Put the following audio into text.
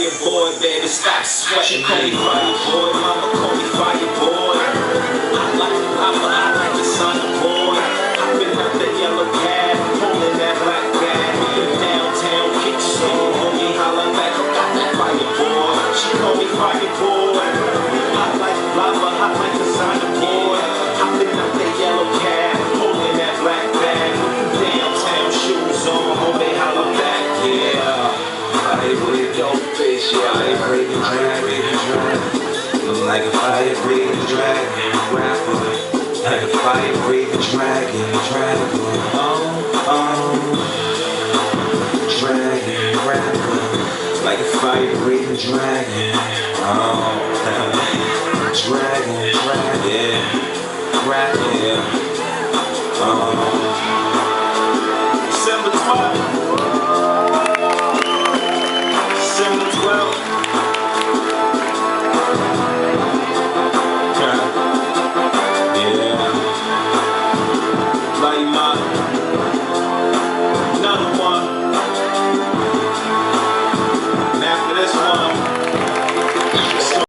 fire boy, baby, stop sweating. She call me fire boy, mama call me fire boy. I like the son of boy. I've been out the yellow cab, holding that black bag. Downtown kick store, homie, holla back. I got that fire boy. She call me fire boy. I like lava, I like the son of boy. I've been out the yellow cab, holding that black bag. Downtown shoes on, homie, holla back, yeah. Fire breathing dope fish, yeah, fire breathing dragon. Look like a fire breathing dragon, rapper. Like a fire breathing dragon, dragon. Dragon, rapper. Like a fire breathing dragon. Dragon, yeah, rapper.